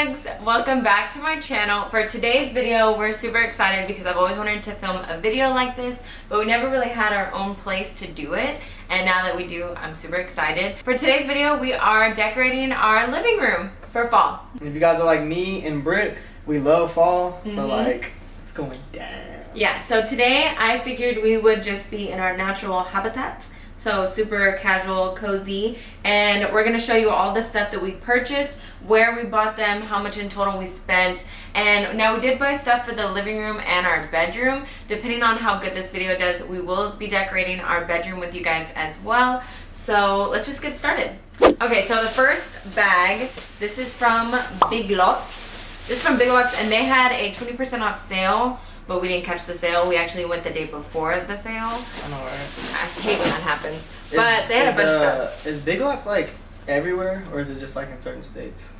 bugs, welcome back to my channel. For today's video, we're super excited because I've always wanted to film a video like this, but we never really had our own place to do it. And now that we do, I'm super excited. For today's video, we are decorating our living room for fall. If you guys are like me and Britt, we love fall, so like, it's going down. Yeah, so today I figured we would just be in our natural habitats. So super casual, cozy, and we're gonna show you all the stuff that we purchased, where we bought them, how much in total we spent. And now we did buy stuff for the living room and our bedroom. Depending on how good this video does, we will be decorating our bedroom with you guys as well. So let's just get started. Okay, so the first bag, this is from Big Lots. This is from Big Lots, and they had a 20% off sale. But we didn't catch the sale. We actually went the day before the sale. I know, right? I hate when that happens. But they had a bunch of stuff. Is Big Lots like everywhere, or is it just like in certain states?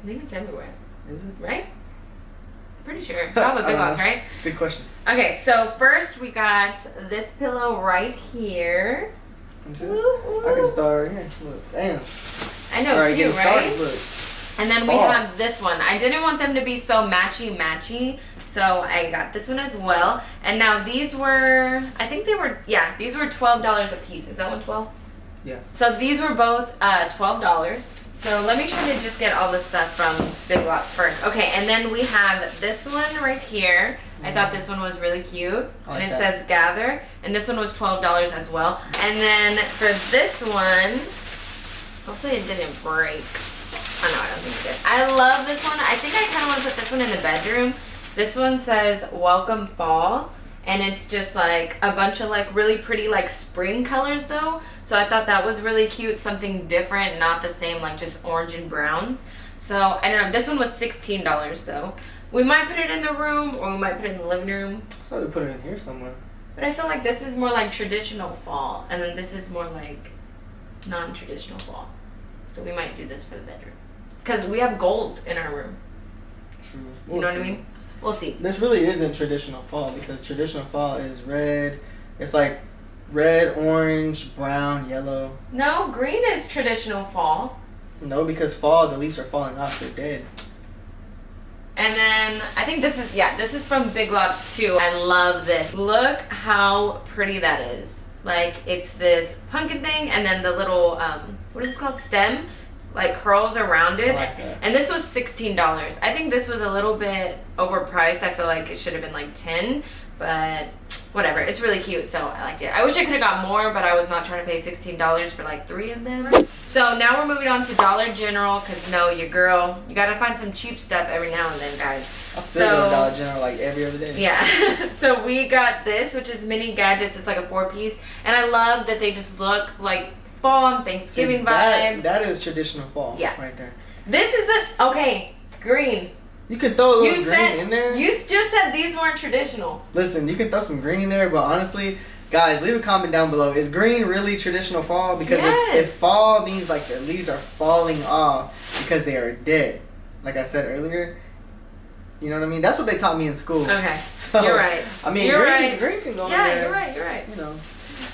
I think it's everywhere. Is it? Right? Pretty sure. All the Big Lots, right? Good question. Okay, so first we got this pillow right here. I can start right here. Look, damn. I know, Alright, cute, getting right? started, look. And then we have this one. I didn't want them to be so matchy-matchy, so I got this one as well. And now these were, I think they were, yeah, these were $12 a piece. Is that one 12? Yeah. So these were both $12. So let me try to just get all this stuff from Big Lots first. Okay, and then we have this one right here. I thought this one was really cute. Like and it that. says Gather. And this one was $12 as well. And then for this one, hopefully it didn't break. Oh no, I don't think it did. I love this one. I think I kind of want to put this one in the bedroom. This one says Welcome Fall, and it's just like a bunch of like really pretty like spring colors though. So I thought that was really cute, something different, not the same like just orange and browns. So I don't know. This one was $16 though. We might put it in the room, or we might put it in the living room. So we put it in here somewhere. But I feel like this is more like traditional fall, and then this is more like non-traditional fall. So we might do this for the bedroom. Because we have gold in our room. True. You know what I mean? We'll see. This really isn't traditional fall, because traditional fall is red. It's like red, orange, brown, yellow. No, green is traditional fall. No, because fall, the leaves are falling off. They're dead. And then I think this is, yeah, this is from Big Lots too. I love this. Look how pretty that is. Like, it's this pumpkin thing, and then the little, what is this called? Stem? Like curls around it. I like that. And this was $16. I think this was a little bit overpriced. I feel like it should have been like 10, but whatever. It's really cute, so I liked it. I wish I could have got more, but I was not trying to pay $16 for like 3 of them. So now we're moving on to Dollar General, because no, your girl, you gotta find some cheap stuff every now and then, guys. I'll still go to Dollar General like every other day. Yeah. So we got this, which is mini gadgets. It's like a 4-piece, and I love that they just look like fall and Thanksgiving vibes. That is traditional fall. Yeah. Right there. This is the, okay, green. You can throw a little green in there. You just said these weren't traditional. Listen, you can throw some green in there, but honestly, guys, leave a comment down below. Is green really traditional fall? Because if fall means like the leaves are falling off because they are dead, like I said earlier, you know what I mean? That's what they taught me in school. Okay, so, you're right. I mean, you're green, right. green can go in Yeah, there. you're right. You know.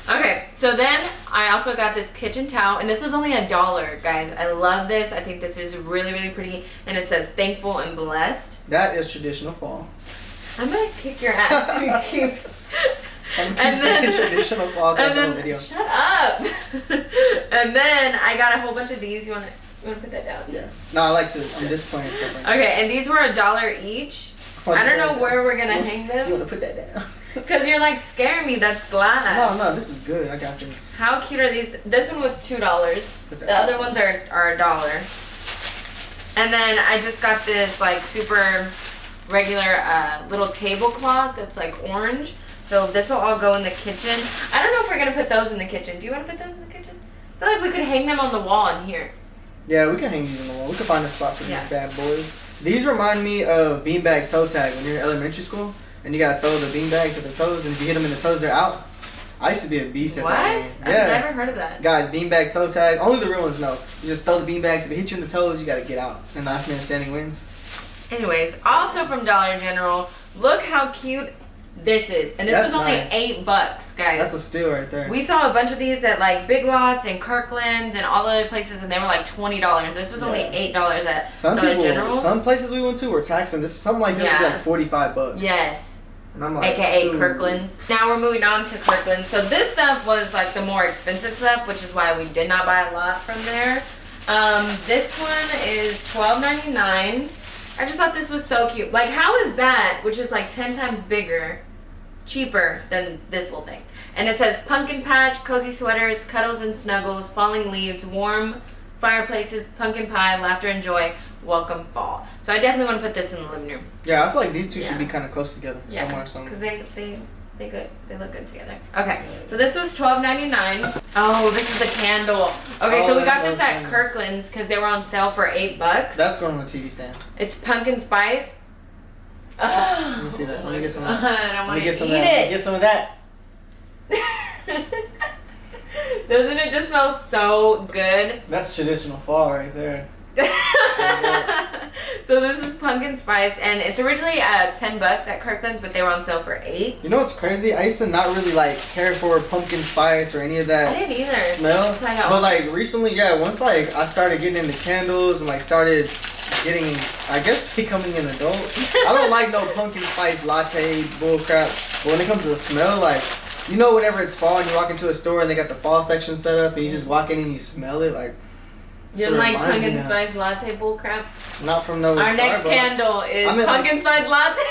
Okay, so then I also got this kitchen towel, and this was only $1, guys. I love this. I think this is really, really pretty, and it says thankful and blessed. That is traditional fall. I'm gonna kick your ass. You keep... I'm saying traditional fall throughout the whole video. Shut up. And then I got a whole bunch of these. You wanna put that down? Yeah. No, I like to. I'm disappointed and stuff like that. Okay, and these were $1 each. I don't know where we're gonna hang them. You wanna put that down? Because you're like scaring me. That's glass. No, this is good. I got this. How cute are these? This one was $2. The other ones are $1. And then I just got this like super regular little tablecloth that's like orange. So this will all go in the kitchen. I don't know if we're gonna put those in the kitchen. Do you want to put those in the kitchen? I feel like we could hang them on the wall in here. Yeah, we can hang these on the wall. We can find a spot for Yeah. these bad boys. These remind me of beanbag toe tag when you're in elementary school and you gotta throw the beanbags at the toes, and if you hit them in the toes, they're out. I used to be a beast at that game. What? I've never heard of that. Guys, beanbag toe tag. Only the real ones know. You just throw the beanbags. If it hits you in the toes, you gotta get out. And last man standing wins. Anyways, also from Dollar General, look how cute this is. And this That's was only nice. $8, guys. That's a steal right there. We saw a bunch of these at like Big Lots and Kirkland's and all the other places, and they were like $20. This was only $8 at Dollar General. Some places we went to were taxing. This something like this was like $45. Yes. And I'm like, AKA Kirkland's. Now we're moving on to Kirkland's. So this stuff was like the more expensive stuff, which is why we did not buy a lot from there. This one is $12.99. I just thought this was so cute. Like, how is that, which is like 10 times bigger, cheaper than this little thing? And it says pumpkin patch, cozy sweaters, cuddles and snuggles, falling leaves, warm fireplaces, pumpkin pie, laughter and joy, welcome fall. So I definitely want to put this in the living room. Yeah, I feel like these two should be kind of close together somewhere. Because they good. They look good together. Okay, so this was $12.99. Oh, this is a candle. Okay, so we got this at Kirkland's because they were on sale for $8. That's going on the TV stand. It's pumpkin spice. Let me see that. Let me get some of that. I want to eat Let me get some of that. Doesn't it just smell so good? That's traditional fall right there. So this is pumpkin spice, and it's originally $10 at Kirkland's, but they were on sale for $8. You know what's crazy? I used to not really like care for pumpkin spice or any of that. I didn't either. Smell. But like recently, once like I started getting into candles and like started getting, I guess, becoming an adult. I don't like no pumpkin spice latte bullcrap. But when it comes to the smell, like, you know, whenever it's fall and you walk into a store and they got the fall section set up and you just walk in and you smell it, like. You don't like pumpkin spice latte bullcrap? Not from no Our Starbucks. next candle is pumpkin spice latte.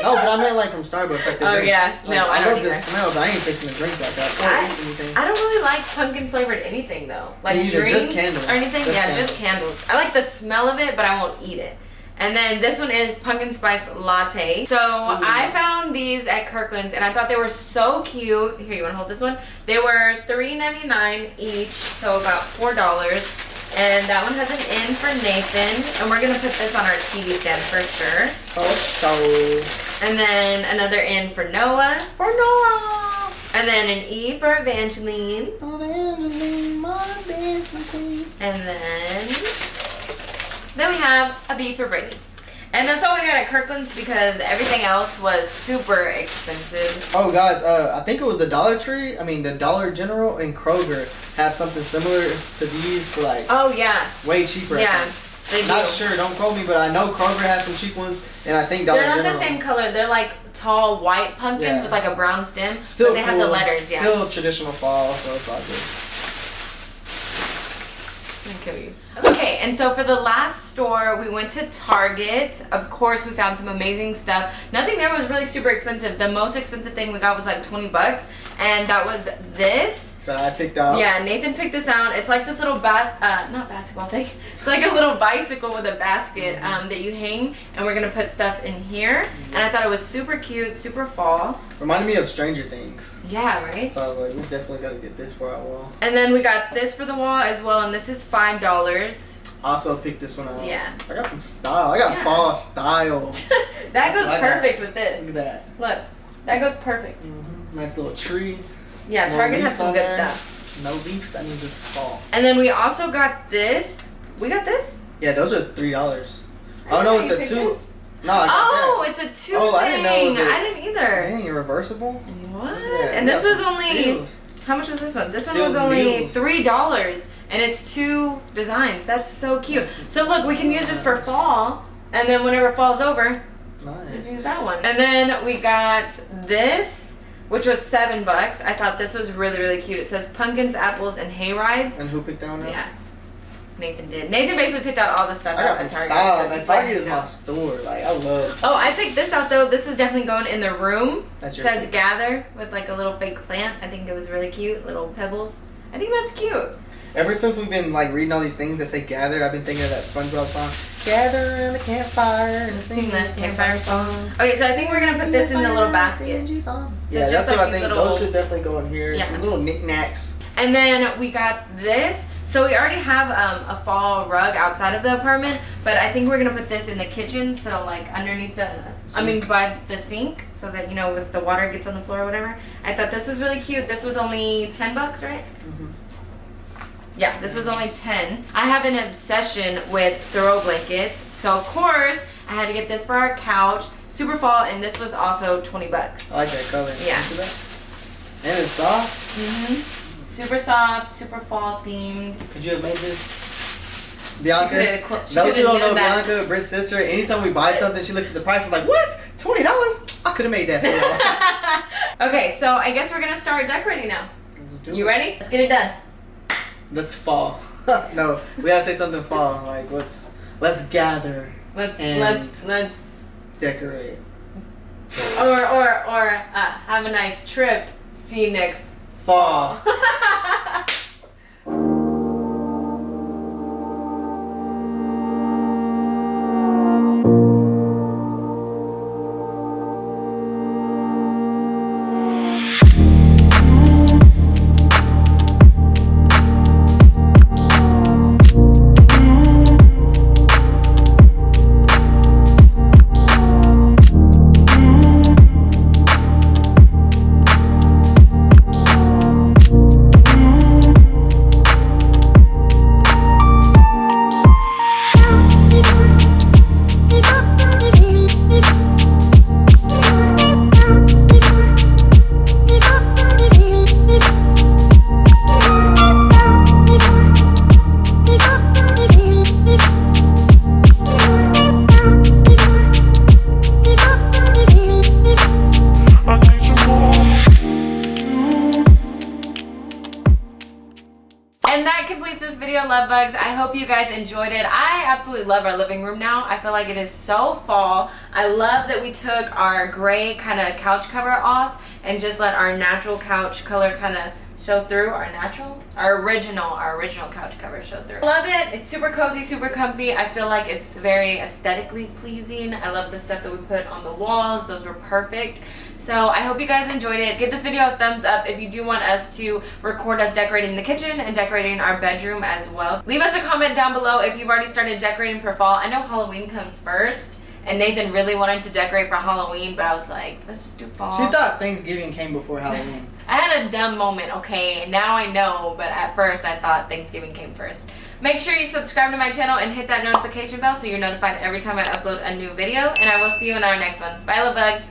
No, but I meant like from Starbucks. Like the drink. Yeah. Like, no, I love the smell, but I ain't fixing a drink like that. Or anything. I don't really like pumpkin flavored anything though. Like drinks just candles. or anything. Just candles. I like the smell of it, but I won't eat it. And then this one is pumpkin spice latte. So I found these at Kirkland's and I thought they were so cute. Here, you want to hold this one? They were $3.99 each, so about $4. And that one has an N for Nathan. And we're going to put this on our TV stand for sure. And then another N for Noah. And then an E for Evangeline. And then we have a B for Brittany. And that's all we got at Kirkland's because everything else was super expensive. Oh, guys, I think it was the Dollar General and Kroger have something similar to these for like way cheaper. Yeah, they do. Not sure, don't quote me, but I know Kroger has some cheap ones, and I think Dollar General. They're not the same color. They're like tall white pumpkins with like a brown stem. Still but they have the letters. Still traditional fall, so it's all good. Kill you. Okay, and so for the last store, we went to Target. Of course, we found some amazing stuff. Nothing there was really super expensive. The most expensive thing we got was like $20, and that was this. That I picked out. Yeah, Nathan picked this out. It's like this little not basketball thing. It's like a little bicycle with a basket that you hang, and we're gonna put stuff in here. And I thought it was super cute, super fall. Reminded me of Stranger Things. Yeah, right? So I was like, we definitely gotta get this for our wall. And then we got this for the wall as well, and this is $5. Also picked this one out. Yeah. I got some style. I got fall style. That goes perfect with this. Look at that. Look, that goes perfect. Nice little tree. Yeah, Target has some good stuff. No leaves, that means it's fall. And then we also got this. We got this? Yeah, those are $3. Oh no, it's a 2. No, I got that. It's a 2 Oh, thing. I didn't know I didn't either. Dang, reversible? What? Yeah, and this was only steals. How much was this one? This one Steals was only deals. $3, and it's 2 designs. That's so cute. So look, we can use this for fall, and then whenever fall's over, let's use that one. And then we got this, which was $7. I thought this was really, really cute. It says pumpkins, apples, and hay rides. And who picked that one out? Yeah. Nathan did. Nathan basically picked out all the stuff I got out some at Target. style. So Target is my store. Like, I love. Oh, I picked this out though. This is definitely going in the room. That's It your says pick. gather with like a little fake plant. I think it was really cute. Little pebbles. I think that's cute. Ever since we've been like reading all these things that say gather, I've been thinking of that SpongeBob song. Gather around the campfire and sing the campfire song. Okay, so I think we're gonna put this in the little basket. Yeah, it's that's just what like I think. little- Those should definitely go in here. Yeah. Some little knickknacks. And then we got this. So we already have a fall rug outside of the apartment, but I think we're gonna put this in the kitchen. So like underneath by the sink, so that, you know, if the water gets on the floor or whatever. I thought this was really cute. This was only $10, right? Mm-hmm. Yeah, this was only 10. I have an obsession with throw blankets. So of course, I had to get this for our couch. super fall, and this was also 20 bucks. I like that color. Yeah. And it's soft. Super soft, super fall themed. Could you have made this? Bianca, those who don't know Bianca, Britt's sister, anytime we buy something, she looks at the price and like, what? $20? I could have made that for you. Okay, so I guess we're gonna start decorating now. You ready? Let's get it done. Let's fall. No, we gotta say something fall. Like let's gather. Let's decorate. Or have a nice trip. See you next fall. And that completes this video, love bugs. I hope you guys enjoyed it. I absolutely love our living room now. I feel like it is so fall. I love that we took our gray kind of couch cover off and just let our natural couch color kind of show through. Our original couch cover show through. I love it. It's super cozy, super comfy. I feel like it's very aesthetically pleasing. I love the stuff that we put on the walls. Those were perfect. So I hope you guys enjoyed it. Give this video a thumbs up if you do want us to record us decorating the kitchen and decorating our bedroom as well. Leave us a comment down below if you've already started decorating for fall. I know Halloween comes first, and Nathan really wanted to decorate for Halloween, but I was like, let's just do fall. She thought Thanksgiving came before Halloween. I had a dumb moment, okay? Now I know, but at first I thought Thanksgiving came first. Make sure you subscribe to my channel and hit that notification bell so you're notified every time I upload a new video, and I will see you in our next one. Bye, love bugs.